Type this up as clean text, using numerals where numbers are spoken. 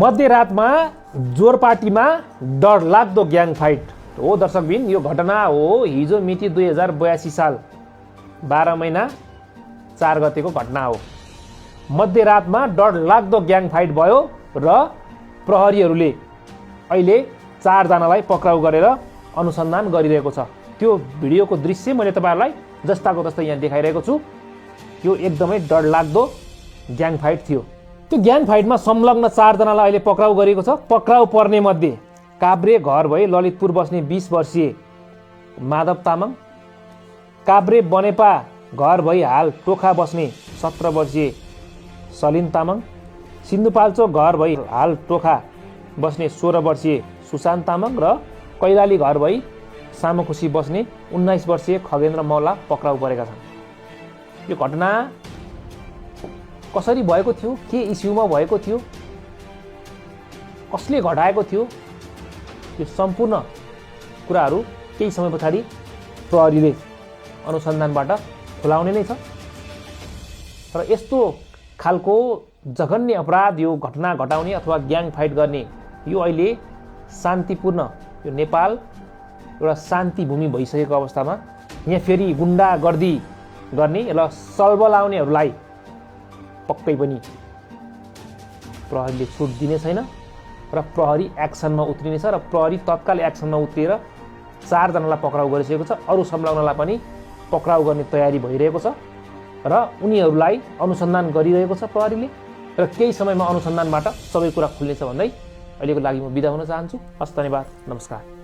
मध्यरातमा जोरपाटीमा डरलाग्दो gang fight हो दर्शकबिन। यो घटना हो हिजो मिति 2082 साल 12 महिना 4 गतेको घटना हो। मध्यरातमा डरलाग्दो ग्याङ फाइट भयो र प्रहरीहरूले अहिले 4 जनालाई पक्राउ गरेर अनुसन्धान गरिरहेको छ। त्यो भिडियोको दृश्य मैले तपाईहरुलाई जस्ताको तस्तै यहाँ देखाइरहेको छु। यो एकदमै डरलाग्दो ग्याङ फाइट थियो। त्यो ग्याङ फाइटमा संलग्न 4 जनालाई अहिले पक्राउ गरेको छ। पक्राउ पर्ने मध्ये काभ्रे घर भई ललितपुर बस्ने 20 वर्षीय माधव तामाङ, काभ्रे बनेपा घर भई हाल टोखा बस्ने 17 वर्षीय सलिन तामाङ, सिन्धुपाल्चोक घर भई हाल टोखा बस्ने 16 वर्षीय सुशान्त तामाङ र कैलाली घर भई सामुखुसी बस्ने 19 वर्षीय खगेन्द्र मौला पक्राउ परेका छन्। यो घटना कसरी भएको थियो, के इस्युमा भएको थियो, कसले घटाएको थियो, यो सम्पूर्ण कुराहरू केही समय पछाडि प्रहरीले अनुसन्धानबाट खुलाउने नै छ। र यस्तो खालको जघन्य अपराध, यो घटना घटाउने अथवा ग्याङ फाइट गर्ने यो अहिले शान्तिपूर्ण, यो नेपाल एउटा शान्ति भूमि भइसकेको अवस्थामा यहाँ फेरि गुण्डागर्दी गर्ने र सल्बलाउनेहरूलाई पक्कै पनि प्रहरीले छुट दिने छैन र प्रहरी एक्सनमा उत्रिनेछ र प्रहरी तत्काल एक्सनमा उत्रिएर 4 जनालाई पक्राउ गरिसकेको छ। अरू संलग्नलाई पनि पक्राउ गर्ने तयारी भइरहेको छ र उनीहरूलाई अनुसन्धान गरिरहेको छ प्रहरीले र केही समयमा अनुसन्धानबाट सबै कुरा खुल्नेछ भन्दै अहिलेको लागि म बिदा हुन चाहन्छु। हस्, धन्यवाद, नमस्कार।